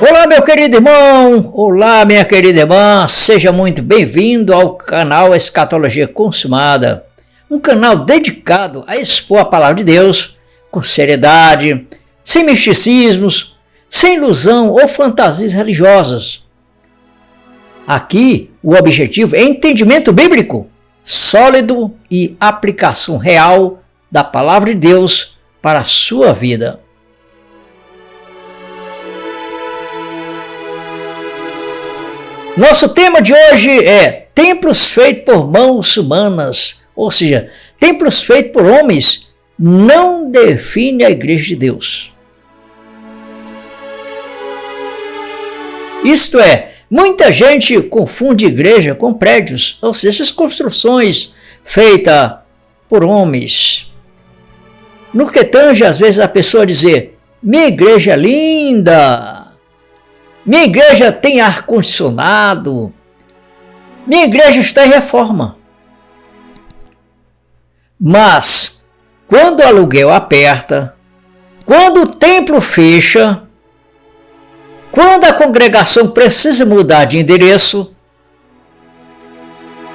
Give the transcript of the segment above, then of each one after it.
Olá, meu querido irmão! Olá, minha querida irmã! Seja muito bem-vindo ao canal Escatologia Consumada, um canal dedicado a expor a palavra de Deus com seriedade, sem misticismos, sem ilusão ou fantasias religiosas. Aqui, o objetivo é entendimento bíblico sólido e aplicação real da palavra de Deus para a sua vida. Nosso tema de hoje é templos feitos por mãos humanas, ou seja, templos feitos por homens não definem a igreja de Deus. Isto é, muita gente confunde igreja com prédios, ou seja, essas construções feitas por homens. No que tange, às vezes, a pessoa dizer, minha igreja é linda, minha igreja tem ar-condicionado, minha igreja está em reforma. Mas, quando o aluguel aperta, quando o templo fecha, quando a congregação precisa mudar de endereço,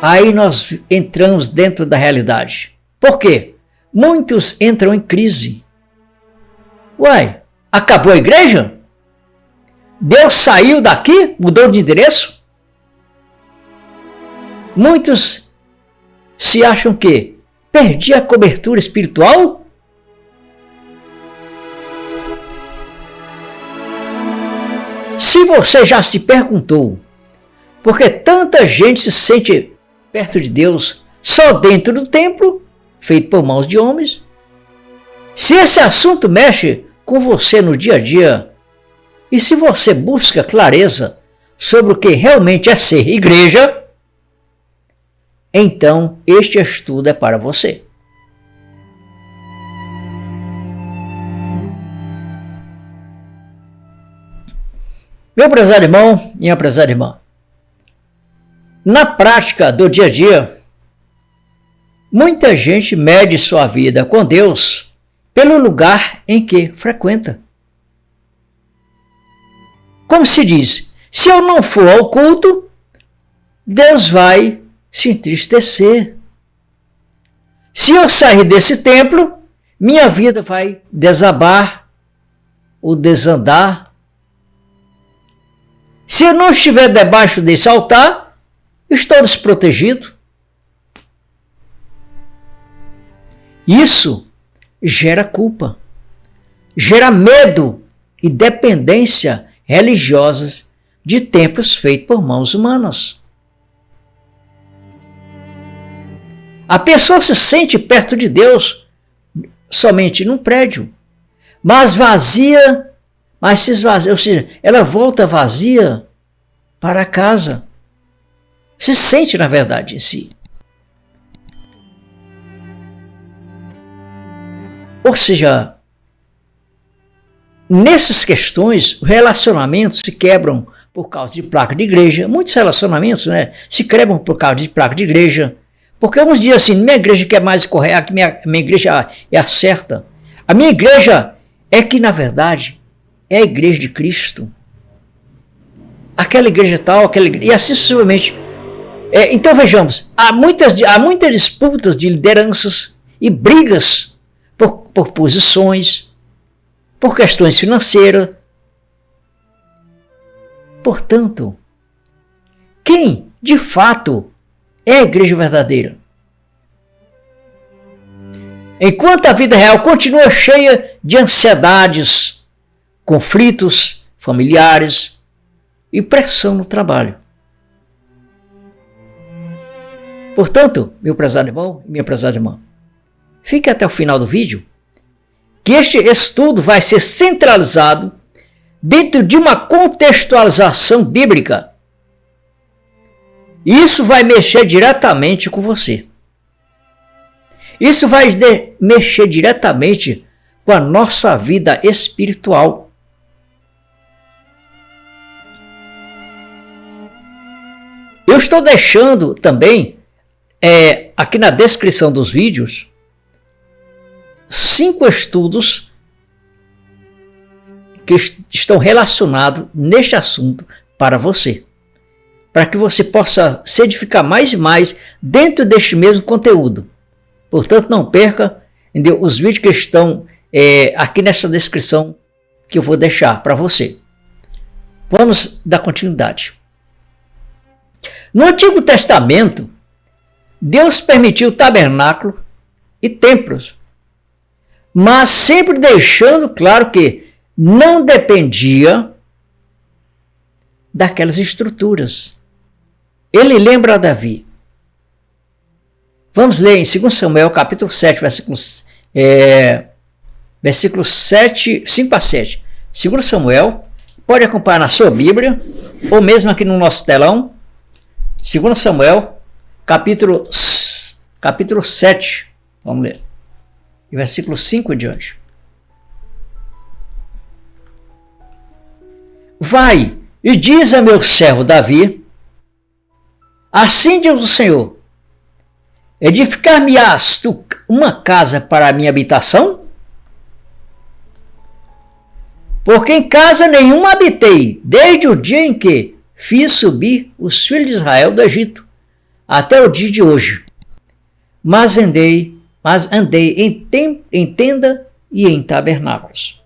aí nós entramos dentro da realidade. Por quê? Muitos entram em crise. Uai, acabou a igreja? Deus saiu daqui? Mudou de endereço? Muitos se acham que perdi a cobertura espiritual? Se você já se perguntou por que tanta gente se sente perto de Deus só dentro do templo, feito por mãos de homens, se esse assunto mexe com você no dia a dia, e se você busca clareza sobre o que realmente é ser igreja, então este estudo é para você. Meu prezado irmão, minha prezada irmã, na prática do dia a dia, muita gente mede sua vida com Deus pelo lugar em que frequenta. Como se diz, se eu não for ao culto, Deus vai se entristecer. Se eu sair desse templo, minha vida vai desabar ou desandar. Se eu não estiver debaixo desse altar, estou desprotegido. Isso gera culpa, gera medo e dependência religiosas de templos feitos por mãos humanas. A pessoa se sente perto de Deus somente num prédio, mas vazia, mas se esvazia, ou seja, ela volta vazia para casa. Se sente, na verdade, em si. Ou seja, nessas questões, os relacionamentos se quebram por causa de placa de igreja. Muitos relacionamentos, se quebram por causa de placa de igreja. Porque uns dizem assim, minha igreja que é mais correta, minha igreja é a certa. A minha igreja é que, na verdade, é a igreja de Cristo. Aquela igreja tal, aquela igreja, e assim sucessivamente. Então vejamos, há muitas disputas de lideranças e brigas por posições, por questões financeiras. Portanto, quem de fato é a igreja verdadeira? Enquanto a vida real continua cheia de ansiedades, conflitos familiares e pressão no trabalho. Portanto, meu prezado irmão e minha prezada irmã, fique até o final do vídeo, que este estudo vai ser centralizado dentro de uma contextualização bíblica. Isso vai mexer diretamente com você. Isso vai mexer diretamente com a nossa vida espiritual. Eu estou deixando também, aqui na descrição dos vídeos, 5 estudos que estão relacionados neste assunto para você, para que você possa se edificar mais e mais dentro deste mesmo conteúdo. Portanto, não perca, entendeu, os vídeos que estão aqui nessa descrição que eu vou deixar para você. Vamos dar continuidade. No Antigo Testamento, Deus permitiu tabernáculo e templos, mas sempre deixando claro que não dependia daquelas estruturas. Ele lembra a Davi. Vamos ler em 2 Samuel, capítulo 7, versículos 5 a 7. 2 Samuel, pode acompanhar na sua Bíblia, ou mesmo aqui no nosso telão. 2 Samuel, capítulo 7. Vamos ler. E versículo 5 em diante. Vai e diz a meu servo Davi, assim diz o Senhor, edificar-me-ás tu uma casa para a minha habitação? Porque em casa nenhuma habitei, desde o dia em que fiz subir os filhos de Israel do Egito, até o dia de hoje. Mas andei em tenda e em tabernáculos.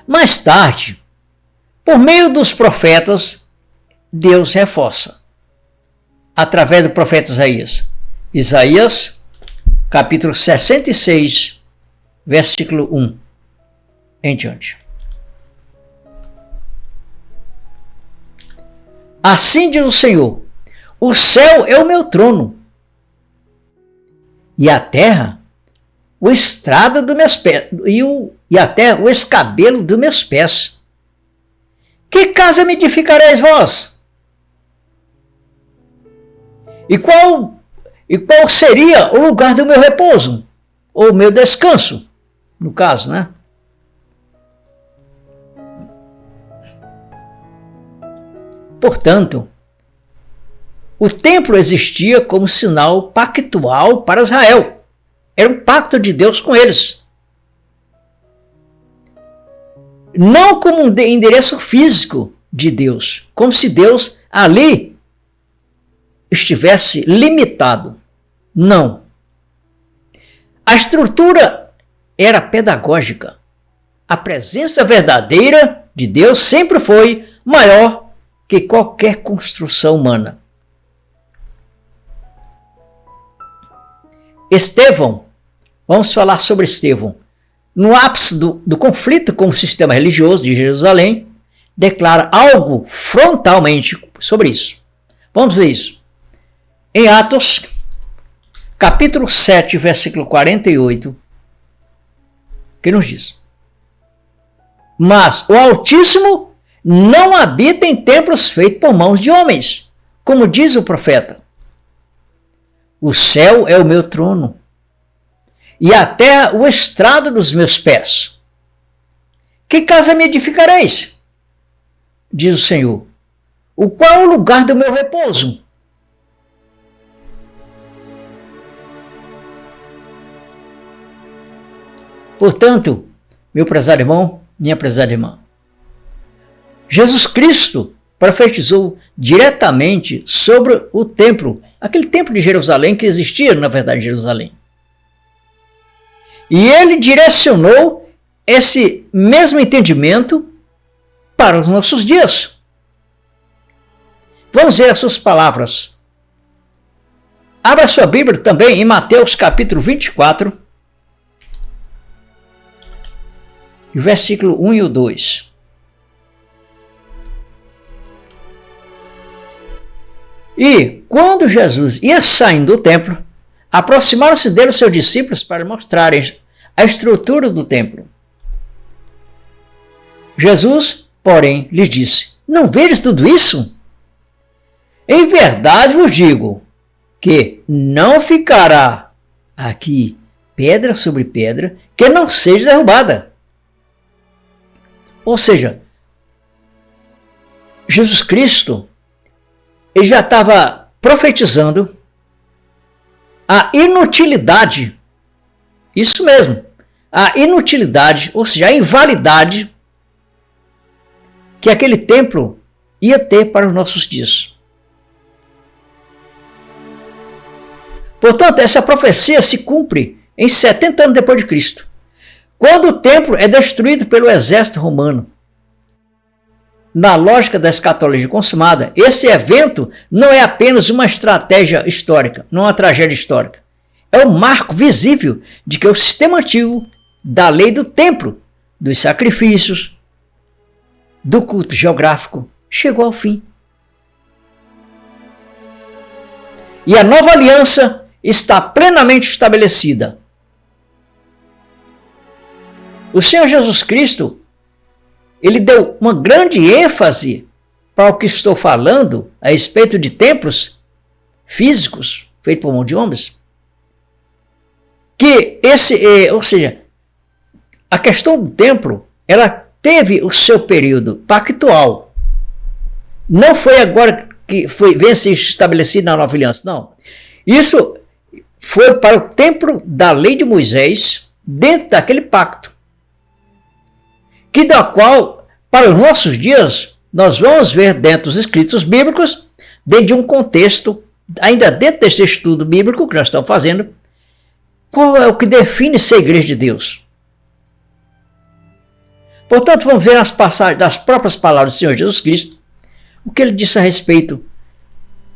Mais tarde, por meio dos profetas, Deus reforça, através do profeta Isaías. Isaías, capítulo 66, versículo 1 em diante. Assim diz o Senhor, o céu é o meu trono, e a terra o estrado dos meus pés, e a terra o escabelo dos meus pés. Que casa me edificareis vós? E qual seria o lugar do meu repouso? Ou meu descanso, no caso, né? Portanto, o templo existia como sinal pactual para Israel. Era um pacto de Deus com eles. Não como um endereço físico de Deus, como se Deus ali estivesse limitado. Não. A estrutura era pedagógica. A presença verdadeira de Deus sempre foi maior que qualquer construção humana. Estevão, vamos falar sobre Estevão. No ápice do conflito com o sistema religioso de Jerusalém, declara algo frontalmente sobre isso. Vamos ler isso. Em Atos, capítulo 7, versículo 48, que nos diz: Mas o Altíssimo não habita em templos feitos por mãos de homens, como diz o profeta. O céu é o meu trono, e a terra o estrado dos meus pés. Que casa me edificareis? Diz o Senhor. O qual é o lugar do meu repouso? Portanto, meu prezado irmão, minha prezada irmã, Jesus Cristo profetizou diretamente sobre o templo, aquele templo de Jerusalém que existia, na verdade, em Jerusalém. E ele direcionou esse mesmo entendimento para os nossos dias. Vamos ver as suas palavras. Abra sua Bíblia também em Mateus capítulo 24, versículo 1 e o 2. E quando Jesus ia saindo do templo, aproximaram-se dele os seus discípulos para mostrarem a estrutura do templo. Jesus, porém, lhes disse: Não vedes tudo isso? Em verdade vos digo que não ficará aqui pedra sobre pedra que não seja derrubada. Ou seja, Jesus Cristo ele já estava profetizando a inutilidade, isso mesmo, a inutilidade, ou seja, a invalidade que aquele templo ia ter para os nossos dias. Portanto, essa profecia se cumpre em 70 anos depois de Cristo, quando o templo é destruído pelo exército romano. Na lógica da escatologia consumada, esse evento não é apenas uma estratégia histórica, não é uma tragédia histórica. É um marco visível de que o sistema antigo da lei do templo, dos sacrifícios, do culto geográfico, chegou ao fim. E a nova aliança está plenamente estabelecida. O Senhor Jesus Cristo, ele deu uma grande ênfase para o que estou falando a respeito de templos físicos feitos por mão de homens. Que ou seja, a questão do templo, ela teve o seu período pactual. Não foi agora que vem se estabelecido na nova aliança, não. Isso foi para o templo da lei de Moisés, dentro daquele pacto. Que da qual, para os nossos dias, nós vamos ver dentro dos escritos bíblicos, dentro de um contexto, ainda dentro desse estudo bíblico que nós estamos fazendo, qual é o que define ser igreja de Deus. Portanto, vamos ver as passagens das próprias palavras do Senhor Jesus Cristo, o que ele disse a respeito,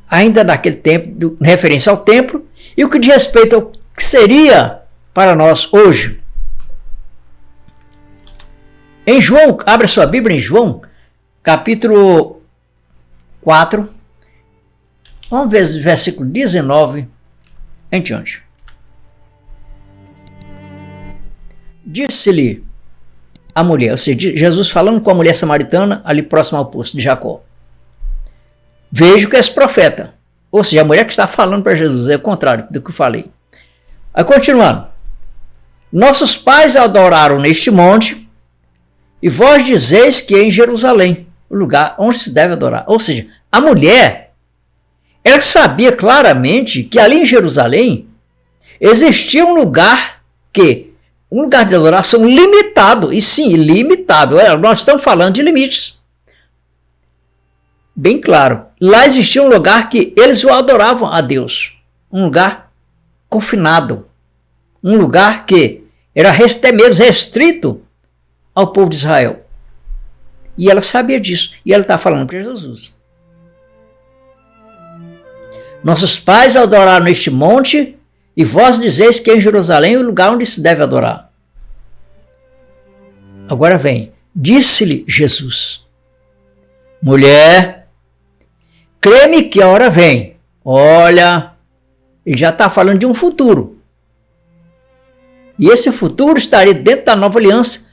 ainda naquele tempo, referência ao templo, e o que diz respeito ao que seria para nós hoje. Em João, abra sua Bíblia em João, capítulo 4, vamos ver o versículo 19 em diante. Disse-lhe a mulher, ou seja, Jesus falando com a mulher samaritana ali próximo ao poço de Jacó. Vejo que és profeta. Ou seja, a mulher que está falando para Jesus, é o contrário do que eu falei. Aí continuando. Nossos pais adoraram neste monte, e vós dizeis que é em Jerusalém, o lugar onde se deve adorar. Ou seja, a mulher, ela sabia claramente que ali em Jerusalém existia um lugar de adoração limitado, e sim, limitado. Nós estamos falando de limites. Bem claro, lá existia um lugar que eles o adoravam a Deus, um lugar confinado, um lugar que era até mesmo restrito ao povo de Israel. E ela sabia disso, e ela está falando para Jesus. Nossos pais adoraram neste monte, e vós dizeis que em Jerusalém é o lugar onde se deve adorar. Agora vem, disse-lhe Jesus, mulher, crê-me que a hora vem. Olha, ele já está falando de um futuro. E esse futuro estaria dentro da nova aliança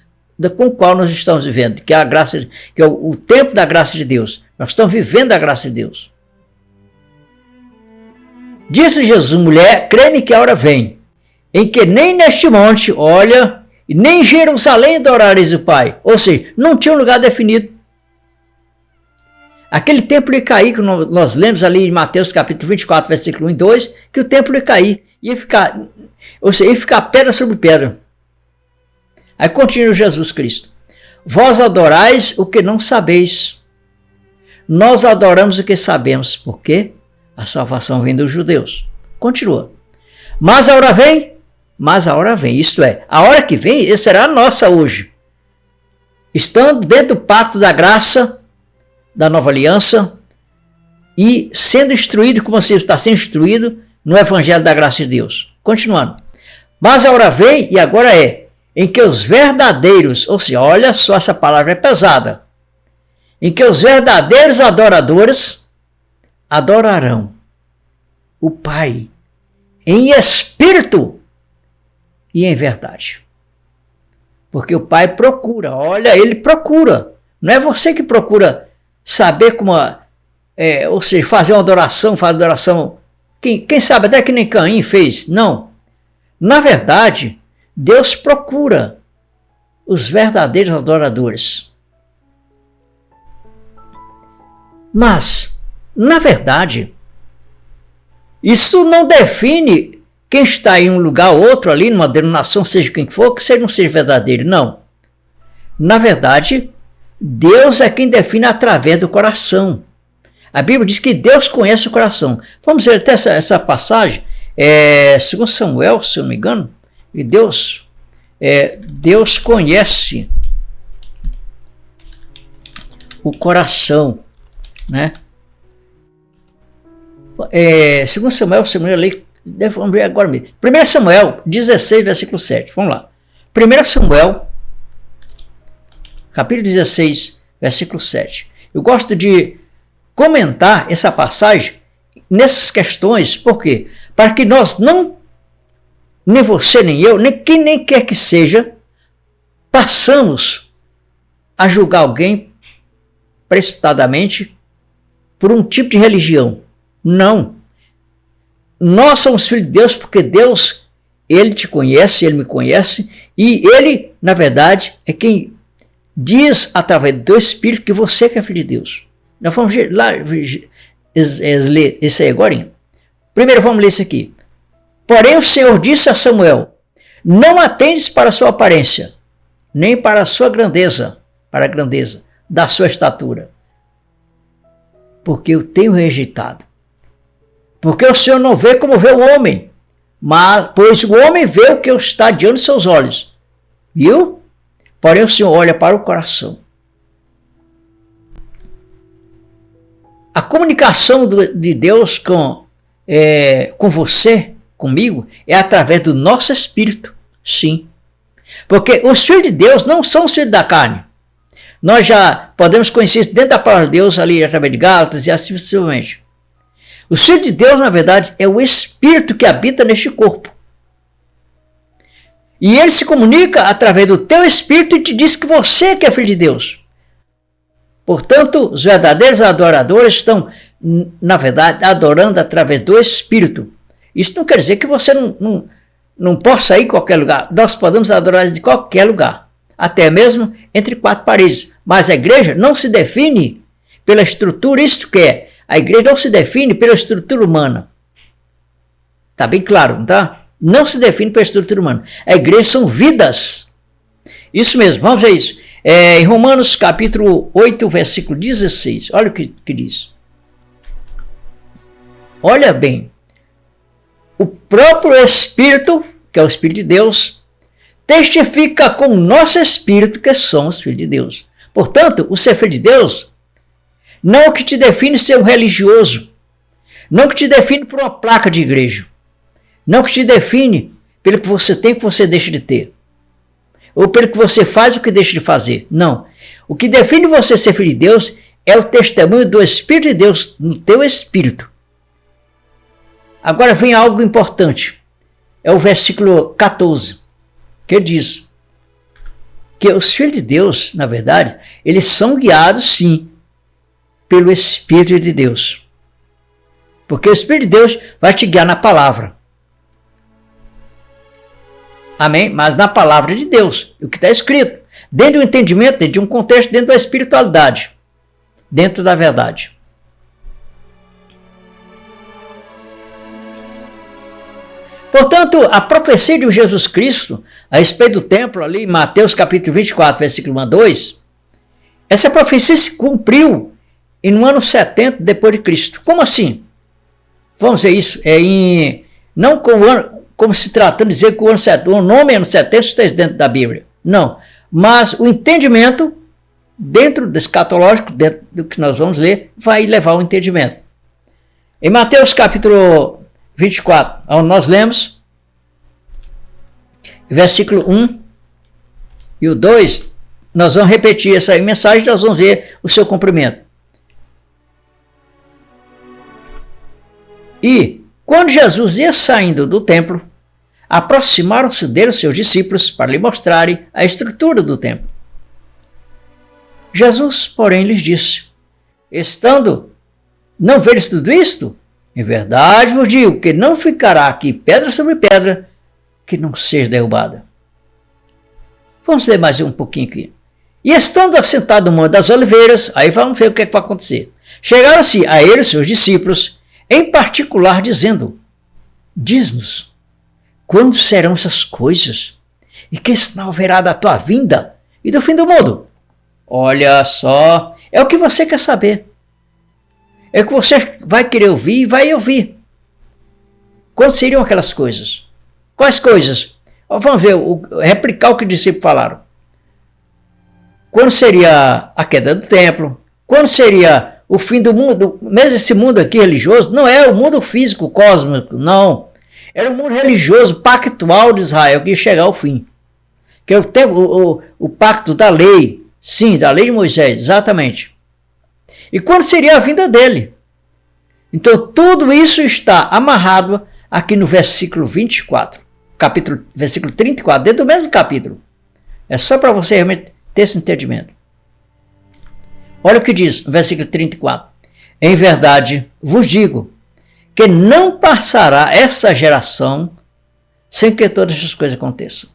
com o qual nós estamos vivendo, que é a graça, que é o tempo da graça de Deus. Nós estamos vivendo a graça de Deus. Disse Jesus, mulher, crê-me que a hora vem, em que nem neste monte, olha, e nem em Jerusalém adorareis o Pai. Ou seja, não tinha um lugar definido. Aquele templo ia cair, que nós lemos ali em Mateus capítulo 24, versículo 1 e 2, que o templo ia cair, ia ficar pedra sobre pedra. Aí continua Jesus Cristo. Vós adorais o que não sabeis. Nós adoramos o que sabemos. Por quê? A salvação vem dos judeus. Continua. Mas a hora vem, isto é, a hora que vem será a nossa hoje. Estando dentro do pacto da graça, da nova aliança, e sendo instruído como você está sendo instruído no evangelho da graça de Deus. Continuando. Mas a hora vem, e agora em que os verdadeiros, ou seja, olha só, essa palavra é pesada, em que os verdadeiros adoradores adorarão o Pai em espírito e em verdade. Porque o Pai procura, olha, ele procura. Não é você que procura saber como, ou seja, fazer uma adoração, quem sabe até que nem Caim fez. Não. Na verdade, Deus procura os verdadeiros adoradores. Mas, na verdade, isso não define quem está em um lugar ou outro ali, numa denominação, seja quem for, que seja não seja verdadeiro. Não. Na verdade, Deus é quem define através do coração. A Bíblia diz que Deus conhece o coração. Vamos ver até essa passagem, segundo Samuel, se eu não me engano, e Deus conhece o coração, né? Segundo Samuel, vamos ver agora mesmo. 1 Samuel 16, versículo 7. Vamos lá. 1 Samuel, capítulo 16, versículo 7. Eu gosto de comentar essa passagem nessas questões, por quê? Para que nós não, nem você, nem eu, nem quem nem quer que seja, passamos a julgar alguém precipitadamente por um tipo de religião. Não. Nós somos filhos de Deus porque Deus, Ele te conhece, Ele me conhece, e Ele, na verdade, é quem diz através do Espírito que você é filho de Deus. Nós vamos lá ler isso aí agora. Primeiro vamos ler isso aqui. Porém o Senhor disse a Samuel, não atendes para a sua aparência, nem para a sua grandeza, para a grandeza da sua estatura, porque eu tenho rejeitado. Porque o Senhor não vê como vê o homem, mas pois o homem vê o que está diante dos seus olhos. Viu? Porém o Senhor olha para o coração. A comunicação de Deus com você, comigo, é através do nosso espírito, sim. Porque os filhos de Deus não são os filhos da carne. Nós já podemos conhecer isso dentro da palavra de Deus, ali através de Gálatas e assim sucessivamente. Os filhos de Deus, na verdade, é o Espírito que habita neste corpo. E ele se comunica através do teu Espírito e te diz que você que é filho de Deus. Portanto, os verdadeiros adoradores estão, na verdade, adorando através do Espírito. Isso não quer dizer que você não possa ir em qualquer lugar. Nós podemos adorar de qualquer lugar, até mesmo entre quatro paredes. Mas a igreja não se define pela estrutura, isso que é. A igreja não se define pela estrutura humana. Está bem claro, não está? Não se define pela estrutura humana. A igreja são vidas. Isso mesmo, vamos ver isso. Em Romanos capítulo 8, versículo 16. Olha o que diz. Olha bem. O próprio Espírito, que é o Espírito de Deus, testifica com o nosso Espírito que somos filhos de Deus. Portanto, o ser filho de Deus não é o que te define ser um religioso. Não é o que te define por uma placa de igreja. Não é o que te define pelo que você tem, que você deixa de ter. Ou pelo que você faz, o que deixa de fazer. Não. O que define você ser filho de Deus é o testemunho do Espírito de Deus no teu espírito. Agora vem algo importante. É o versículo 14, que diz que os filhos de Deus, na verdade, eles são guiados, sim, pelo Espírito de Deus. Porque o Espírito de Deus vai te guiar na palavra. Amém? Mas na palavra de Deus, o que está escrito. Dentro do entendimento, dentro de um contexto, dentro da espiritualidade. Dentro da verdade. Portanto, a profecia de Jesus Cristo, a respeito do templo ali, em Mateus capítulo 24, versículo 1 a 2, essa profecia se cumpriu no ano 70 depois de Cristo. Como assim? Vamos ver isso. Não com o ano, como se tratando de dizer que o nome ano 70 esteja dentro da Bíblia. Não. Mas o entendimento, dentro do escatológico, dentro do que nós vamos ler, vai levar ao entendimento. Em Mateus capítulo 24, onde nós lemos, versículo 1 e o 2, nós vamos repetir essa mensagem, nós vamos ver o seu cumprimento. E, quando Jesus ia saindo do templo, aproximaram-se dele os seus discípulos para lhe mostrarem a estrutura do templo. Jesus, porém, lhes disse, não vedes tudo isto? Em verdade vos digo que não ficará aqui pedra sobre pedra que não seja derrubada. Vamos ler mais um pouquinho aqui. E estando assentado no Monte das Oliveiras, aí vamos ver o que vai acontecer. Chegaram-se a ele os seus discípulos, em particular dizendo, diz-nos, quando serão essas coisas? E que sinal haverá da tua vinda e do fim do mundo? Olha só, é o que você quer saber. É o que você vai querer ouvir e vai ouvir. Quando seriam aquelas coisas? Quais coisas? Vamos ver, replicar o que os discípulos falaram. Quando seria a queda do templo? Quando seria o fim do mundo? Mesmo esse mundo aqui religioso, não é o mundo físico, cósmico, não. Era o mundo religioso, pactual de Israel, que ia chegar ao fim. Que é o pacto da lei, sim, da lei de Moisés, exatamente. E quando seria a vinda dele? Então, tudo isso está amarrado aqui no versículo 24, versículo 34, dentro do mesmo capítulo. É só para você realmente ter esse entendimento. Olha o que diz no versículo 34. Em verdade, vos digo que não passará essa geração sem que todas essas coisas aconteçam.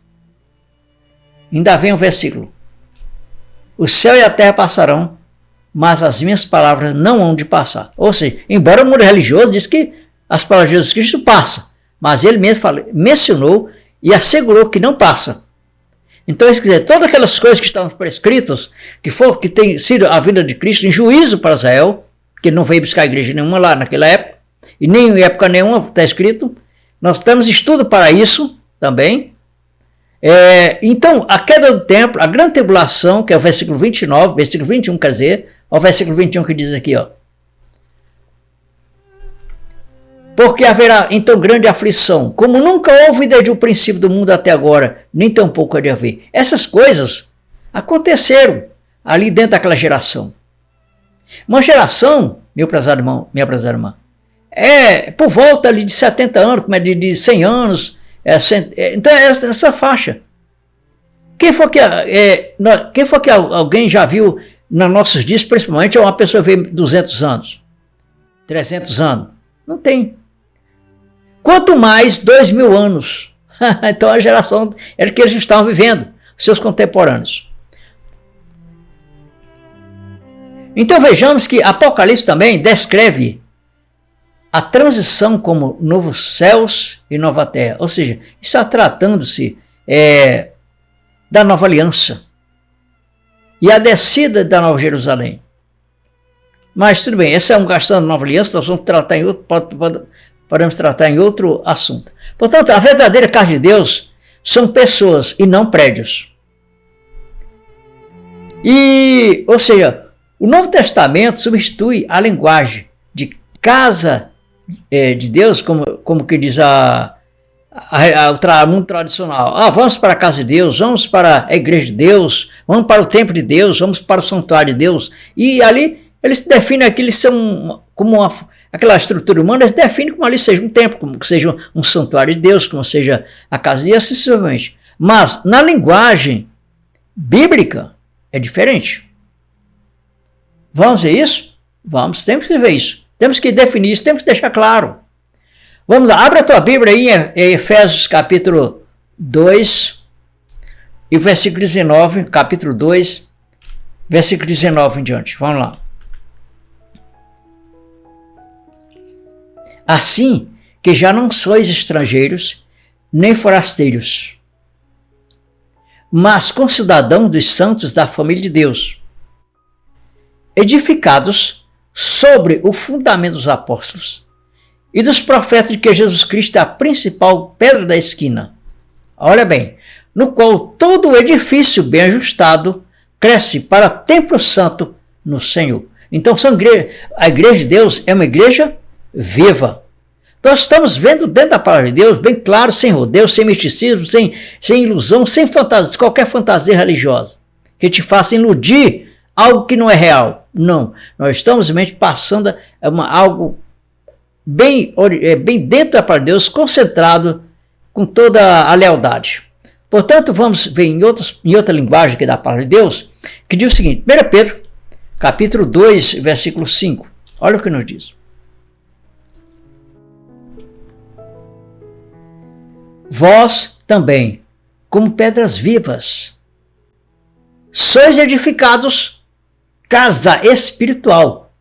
Ainda vem o versículo. O céu e a terra passarão, mas as minhas palavras não hão de passar. Ou seja, embora o mundo religioso diz que as palavras de Jesus Cristo passam, mas ele mesmo mencionou e assegurou que não passa. Então, isso quer dizer, todas aquelas coisas que estão prescritas, que tem sido a vinda de Cristo em juízo para Israel, que ele não veio buscar a igreja nenhuma lá naquela época, e nem em época nenhuma está escrito, nós temos estudo para isso também. Então, a queda do templo, a grande tribulação, que é o versículo 29, versículo 21, quer dizer, o versículo 21 que diz aqui, ó. Porque haverá então grande aflição, como nunca houve desde o princípio do mundo até agora, nem tampouco há de haver. Essas coisas aconteceram ali dentro daquela geração. Uma geração, meu prezado irmão, minha prezada irmã, é por volta ali de 70 anos, de 100 anos, então é essa faixa. Quem for que alguém já viu nos nossos dias, principalmente, uma pessoa vê 200 anos, 300 anos? Não tem. Quanto mais 2.000 anos. Então a geração era que eles estavam vivendo, seus contemporâneos. Então vejamos que Apocalipse também descreve a transição como novos céus e nova terra. Ou seja, está tratando-se da nova aliança e a descida da Nova Jerusalém. Mas tudo bem, esse é um questão da nova aliança, nós vamos tratar podemos tratar em outro assunto. Portanto, a verdadeira casa de Deus são pessoas e não prédios. Ou seja, o Novo Testamento substitui a linguagem de casa de Deus, como que diz o mundo tradicional. vamos para a casa de Deus, vamos para a igreja de Deus, vamos para o templo de Deus, vamos para o santuário de Deus. E ali eles definem aquilo, eles são como aquela estrutura humana, eles definem como ali seja um templo, como que seja um santuário de Deus, como seja a casa de Deus, assim sucessivamente. Mas na linguagem bíblica é diferente. Vamos ver isso? Vamos, temos que ver isso. Temos que definir isso, temos que deixar claro. Vamos lá, abre a tua Bíblia aí em Efésios capítulo 2 e versículo 19, capítulo 2, versículo 19 em diante. Vamos lá. Assim que já não sois estrangeiros, nem forasteiros, mas concidadãos dos santos da família de Deus, edificados sobre o fundamento dos apóstolos e dos profetas, de que Jesus Cristo é a principal pedra da esquina. Olha bem, no qual todo o edifício bem ajustado cresce para templo santo no Senhor. Então a igreja de Deus é uma igreja viva. Nós estamos vendo dentro da palavra de Deus, bem claro, sem rodeio, sem misticismo, sem ilusão, sem fantasia, qualquer fantasia religiosa que te faça iludir algo que não é real. Não, nós estamos realmente passando algo bem dentro da palavra de Deus, concentrado com toda a lealdade. Portanto, vamos ver em outra linguagem aqui da palavra de Deus, que diz o seguinte, 1 Pedro, capítulo 2, versículo 5. Olha o que nos diz. Vós também, como pedras vivas, sois edificados casa espiritual.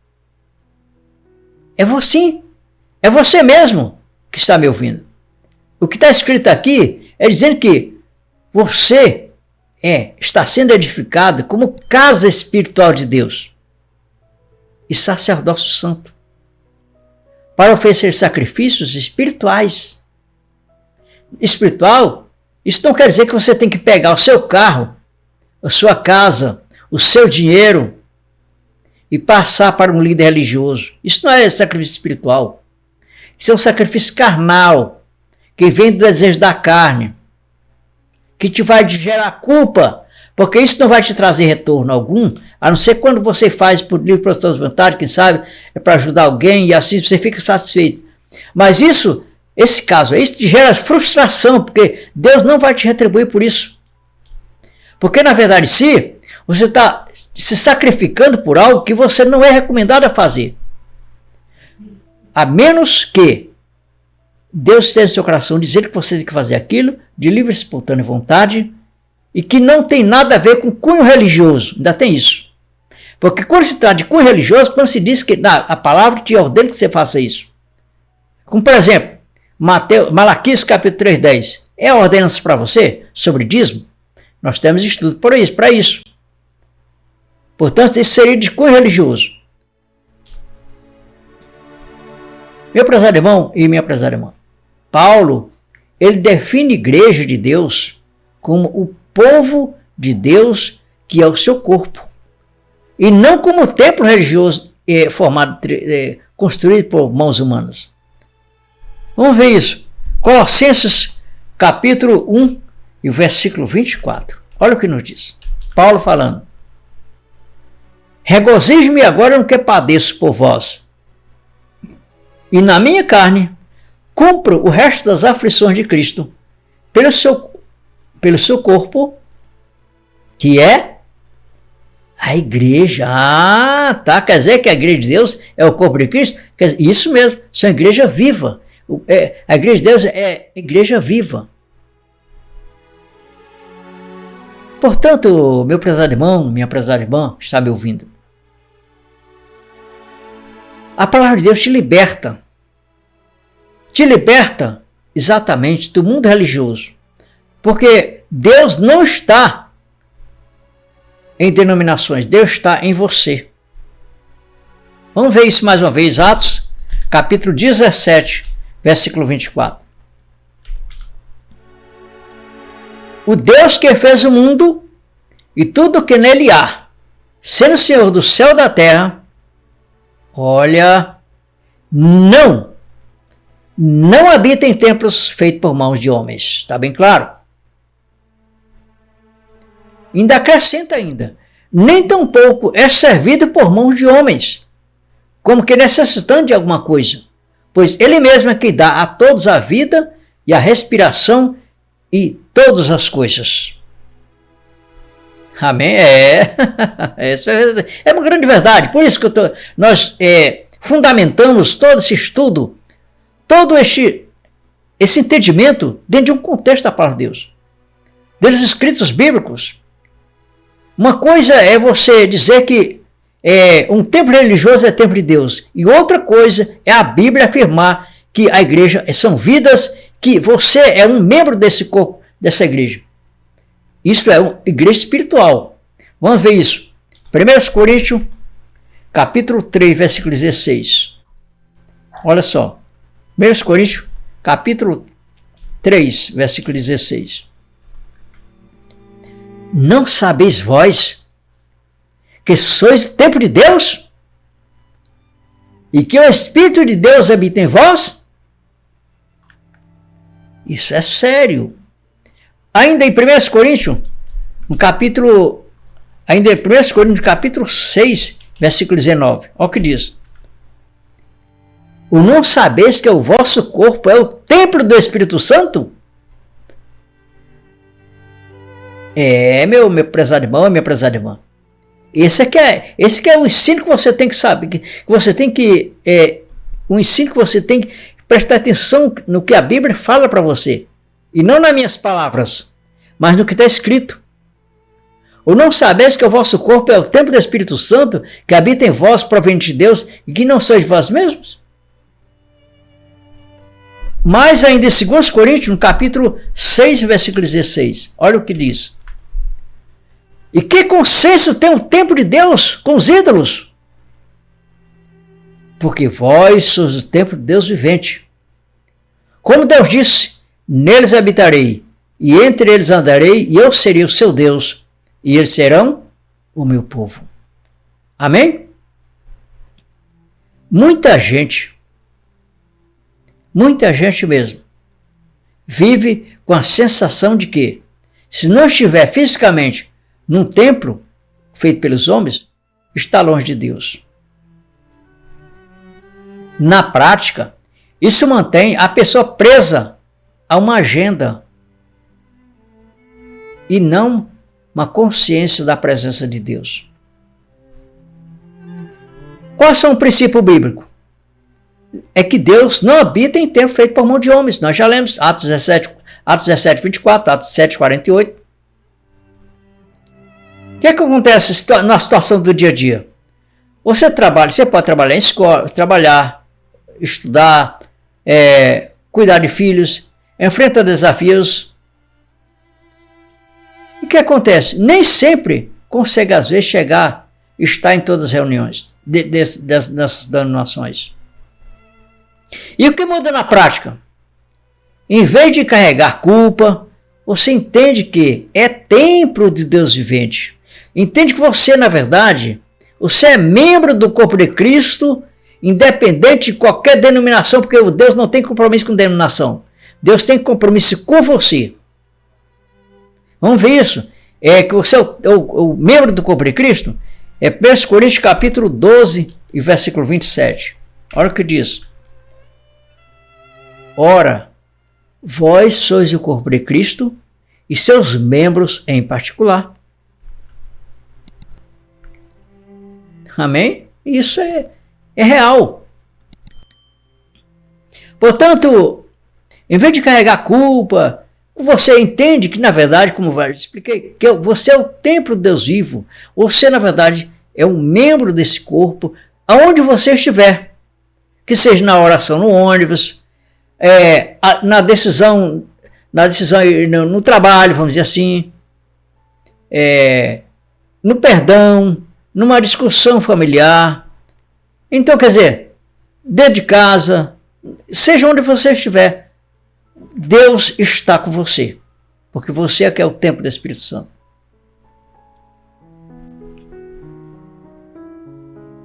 É você mesmo que está me ouvindo. O que está escrito aqui é dizendo que você está sendo edificado como casa espiritual de Deus e sacerdócio santo para oferecer sacrifícios espirituais. Espiritual, isso não quer dizer que você tem que pegar o seu carro, a sua casa, o seu dinheiro e passar para um líder religioso. Isso não é sacrifício espiritual. Isso é um sacrifício carnal, que vem do desejo da carne, que te vai gerar culpa, porque isso não vai te trazer retorno algum, a não ser quando você faz por livre para as suas vontades, quem sabe é para ajudar alguém e assim você fica satisfeito. Mas esse caso aí, isso te gera frustração, porque Deus não vai te retribuir por isso. Porque na verdade, você está se sacrificando por algo que você não é recomendado a fazer. A menos que Deus esteja no seu coração dizendo que você tem que fazer aquilo de livre e espontânea vontade e que não tem nada a ver com cunho religioso. Ainda tem isso. Porque quando se trata de cunho religioso, quando se diz que a palavra te ordena que você faça isso. Como por exemplo, Malaquias capítulo 3:10. É a ordenança para você sobre dízimo? Nós temos estudo para isso. Portanto, isso seria de cunho religioso. Meu prezado irmão e minha prezada irmã, Paulo, ele define a igreja de Deus como o povo de Deus, que é o seu corpo, e não como o templo religioso construído por mãos humanas. Vamos ver isso. Colossenses capítulo 1 e o versículo 24. Olha o que nos diz. Paulo falando. Regozijo-me agora no que padeço por vós, e na minha carne cumpro o resto das aflições de Cristo pelo seu corpo, que é a igreja. Tá. Quer dizer que a igreja de Deus é o corpo de Cristo? Quer dizer, isso mesmo, isso é uma igreja viva. A igreja de Deus é igreja viva. Portanto, meu prezado irmão, minha prezada irmã, está me ouvindo. A palavra de Deus te liberta. Te liberta exatamente do mundo religioso. Porque Deus não está em denominações, Deus está em você. Vamos ver isso mais uma vez, Atos, capítulo 17, versículo 24. O Deus que fez o mundo e tudo o que nele há, sendo Senhor do céu e da terra, olha, não habita em templos feitos por mãos de homens. Está bem claro? Ainda acrescenta nem tampouco é servido por mãos de homens, como que necessitando de alguma coisa, pois ele mesmo é que dá a todos a vida e a respiração e todas as coisas. Amém? É uma grande verdade. Por isso que nós fundamentamos todo esse estudo, todo esse entendimento dentro de um contexto da palavra de Deus, dos escritos bíblicos. Uma coisa é você dizer que um templo religioso é templo de Deus, e outra coisa é a Bíblia afirmar que a igreja são vidas, que você é um membro desse corpo, dessa igreja. Isso é uma igreja espiritual. Vamos ver isso. 1 Coríntios, capítulo 3, versículo 16. Olha só. 1 Coríntios, capítulo 3, versículo 16. Não sabeis vós que sois o templo de Deus? E que o Espírito de Deus habita em vós? Isso é sério. Ainda em 1 Coríntios, capítulo 6, versículo 19. Olha o que diz. O não sabeis que o vosso corpo é o templo do Espírito Santo? Meu prezado irmão, minha prezada irmã. Esse que é o ensino que você tem que saber, o ensino que você tem que prestar atenção no que a Bíblia fala para você. E não nas minhas palavras, mas no que está escrito. Ou não sabeis que o vosso corpo é o templo do Espírito Santo, que habita em vós, proveniente de Deus, e que não sois vós mesmos? Mais ainda em 2 Coríntios, no capítulo 6, versículo 16. Olha o que diz. E que consenso tem o templo de Deus com os ídolos? Porque vós sois o templo de Deus vivente. Como Deus disse, neles habitarei, e entre eles andarei, e eu serei o seu Deus, e eles serão o meu povo. Amém? Muita gente mesmo, vive com a sensação de que, se não estiver fisicamente num templo feito pelos homens, está longe de Deus. Na prática, isso mantém a pessoa presa a uma agenda e não uma consciência da presença de Deus. Qual é o princípio bíblico? É que Deus não habita em templo feito por mão de homens. Nós já lemos Atos 17, 24, Atos 7, 48. O que é que acontece na situação do dia a dia? Você pode trabalhar em escola, estudar, cuidar de filhos, enfrenta desafios. E o que acontece? Nem sempre consegue, às vezes, estar em todas as reuniões dessas denominações. E o que muda na prática? Em vez de carregar culpa, você entende que é templo de Deus vivente. Entende que você, na verdade, você é membro do corpo de Cristo, independente de qualquer denominação, porque Deus não tem compromisso com denominação. Deus tem compromisso com você. Vamos ver isso. Que você é o membro do corpo de Cristo. 1 Coríntios capítulo 12 e versículo 27. Olha o que diz. Ora, vós sois o corpo de Cristo e seus membros em particular. Amém? Isso é real. Portanto, em vez de carregar culpa, você entende que, na verdade, como eu expliquei, que você é o templo de Deus vivo. Você, na verdade, é um membro desse corpo, aonde você estiver. Que seja na oração no ônibus, na decisão no trabalho, vamos dizer assim, no perdão, numa discussão familiar. Então, quer dizer, dentro de casa, seja onde você estiver, Deus está com você, porque você é que é o templo do Espírito Santo.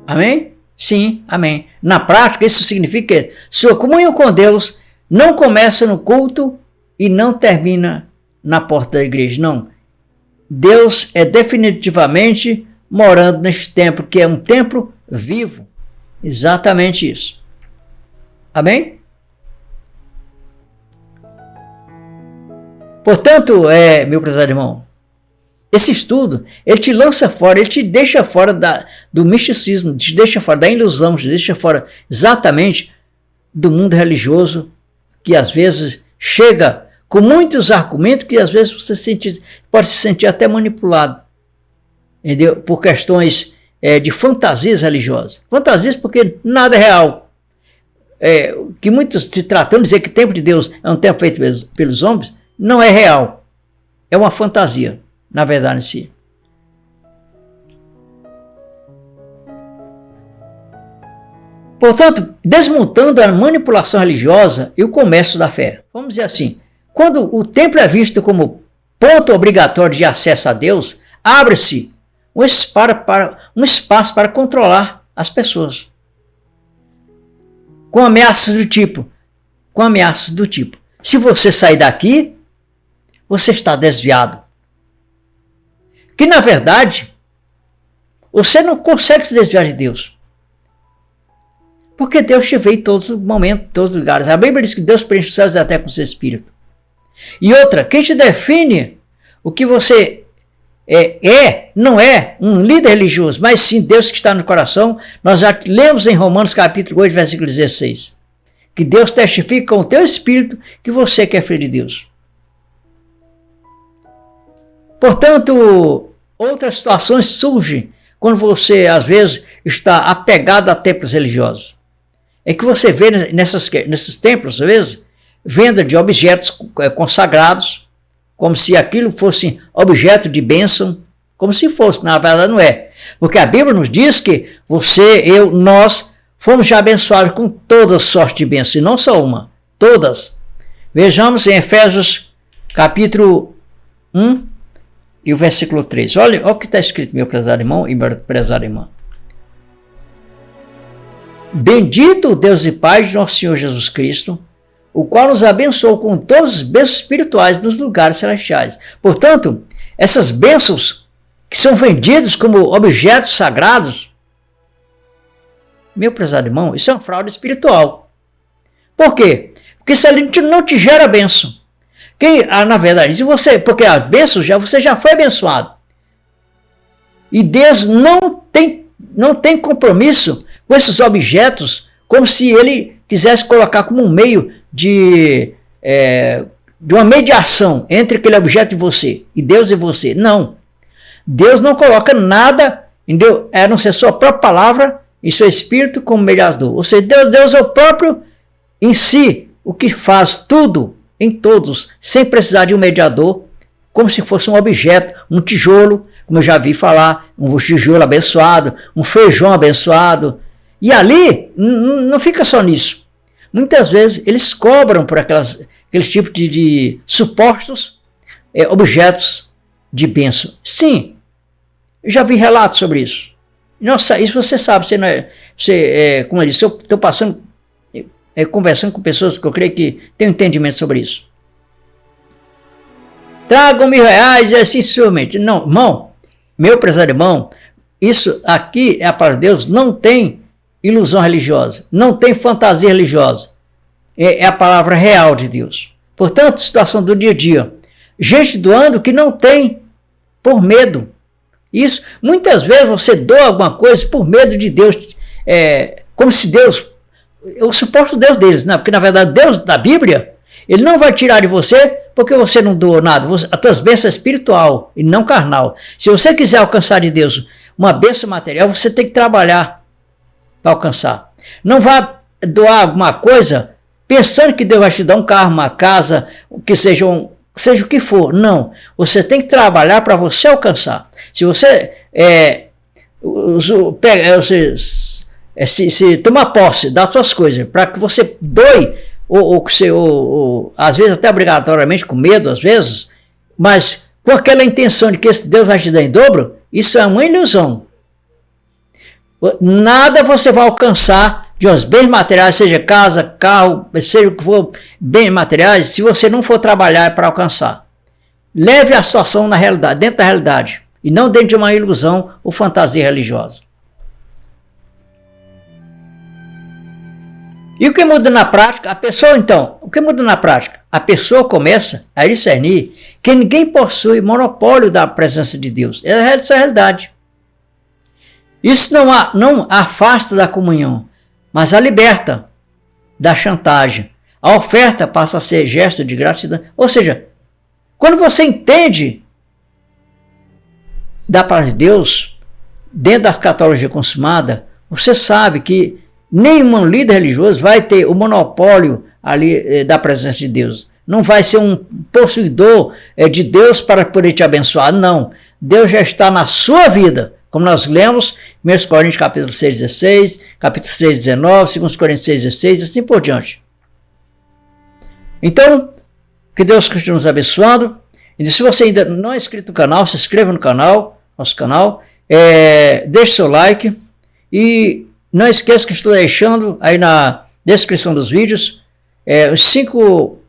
Amém? Sim, amém. Na prática, isso significa que sua comunhão com Deus não começa no culto e não termina na porta da igreja, não. Deus é definitivamente morando neste templo, que é um templo vivo. Exatamente isso. Amém? Portanto, meu prezado irmão, esse estudo, ele te lança fora, ele te deixa fora do misticismo, te deixa fora da ilusão, te deixa fora exatamente do mundo religioso, que às vezes chega com muitos argumentos que às vezes você pode se sentir até manipulado, entendeu? Por questões de fantasias religiosas. Fantasias porque nada é real. Que muitos se tratando de dizer que o templo de Deus é um templo feito pelos homens, não é real. É uma fantasia, na verdade em si. Portanto, desmontando a manipulação religiosa e o comércio da fé. Vamos dizer assim, quando o templo é visto como ponto obrigatório de acesso a Deus, abre-se um espaço para controlar as pessoas. Com ameaças do tipo, se você sair daqui, você está desviado. Que na verdade, você não consegue se desviar de Deus. Porque Deus te vê em todos os momentos, em todos os lugares. A Bíblia diz que Deus preenche os céus até com o seu espírito. E outra, quem te define o que você não é um líder religioso, mas sim Deus que está no coração. Nós já lemos em Romanos capítulo 8, versículo 16. Que Deus testifica com o teu espírito que você é filho de Deus. Portanto, outras situações surgem quando você, às vezes, está apegado a templos religiosos. É que você vê nesses templos, às vezes, venda de objetos consagrados, como se aquilo fosse objeto de bênção, como se fosse, na verdade não é. Porque a Bíblia nos diz que você, eu, nós fomos já abençoados com toda sorte de bênçãos, e não só uma, todas. Vejamos em Efésios capítulo 1 e o versículo 3. Olha o que está escrito, meu prezado irmão e minha prezada irmã. Bendito o Deus e Pai de nosso Senhor Jesus Cristo, o qual nos abençoou com todas as bênçãos espirituais nos lugares celestiais. Portanto, essas bênçãos que são vendidas como objetos sagrados, meu prezado irmão, isso é uma fraude espiritual. Por quê? Porque isso ali não te gera bênção. Na verdade, se você, porque a bênção você já foi abençoado. E Deus não tem compromisso com esses objetos, como se ele quisesse colocar como um meio de uma mediação entre aquele objeto e você, e Deus e você. Não. Deus não coloca nada, a não ser sua própria palavra e seu espírito como mediador. Ou seja, Deus é o próprio em si, o que faz tudo em todos, sem precisar de um mediador, como se fosse um objeto, um tijolo, como eu já vi falar, um tijolo abençoado, um feijão abençoado. E ali, não fica só nisso. Muitas vezes eles cobram por aqueles tipos de supostos objetos de bênção. Sim, eu já vi relatos sobre isso. Nossa, isso você sabe, como eu disse, eu estou passando, conversando com pessoas que eu creio que têm um entendimento sobre isso. Tragam R$1.000 e assim sucessivamente. Não, irmão, meu prezado irmão, isso aqui é a palavra de Deus, não tem ilusão religiosa, não tem fantasia religiosa. É a palavra real de Deus. Portanto, situação do dia a dia. Gente doando que não tem, por medo. Isso, muitas vezes você doa alguma coisa por medo de Deus, como se Deus, o suposto Deus deles, né? Porque na verdade Deus da Bíblia, ele não vai tirar de você porque você não doou nada. A tua bênção é espiritual e não carnal. Se você quiser alcançar de Deus uma bênção material, você tem que trabalhar para alcançar. Não vá doar alguma coisa pensando que Deus vai te dar um carro, uma casa, que seja o que for. Não. Você tem que trabalhar para você alcançar. Se você se tomar posse das suas coisas para que você doe, ou às vezes até obrigatoriamente com medo, às vezes, mas com aquela intenção de que esse Deus vai te dar em dobro, isso é uma ilusão. Nada você vai alcançar de uns bens materiais, seja casa, carro, seja o que for, bens materiais, se você não for trabalhar para alcançar. Leve a situação na realidade, dentro da realidade, e não dentro de uma ilusão ou fantasia religiosa. E o que muda na prática? A pessoa, então, o que muda na prática? A pessoa começa a discernir que ninguém possui monopólio da presença de Deus. Essa é a realidade. Isso não afasta da comunhão, mas a liberta da chantagem. A oferta passa a ser gesto de gratidão. Ou seja, quando você entende da palavra de Deus, dentro da escatologia consumada, você sabe que nenhum líder religioso vai ter o monopólio ali da presença de Deus. Não vai ser um possuidor de Deus para poder te abençoar. Não. Deus já está na sua vida. Como nós lemos, 1 Coríntios capítulo 6,16, capítulo 6,19, 2 Coríntios 6,16 e assim por diante. Então, que Deus continue nos abençoando. E se você ainda não é inscrito no canal, se inscreva no canal, nosso canal, deixe seu like e não esqueça que estou deixando aí na descrição dos vídeos os 5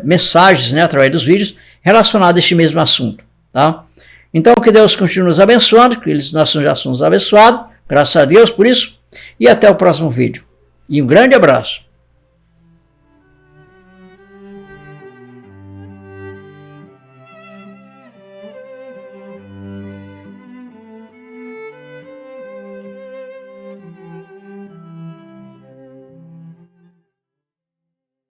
mensagens, né, através dos vídeos relacionados a este mesmo assunto, tá? Então, que Deus continue nos abençoando, que nós já somos abençoados, graças a Deus por isso, e até o próximo vídeo. E um grande abraço.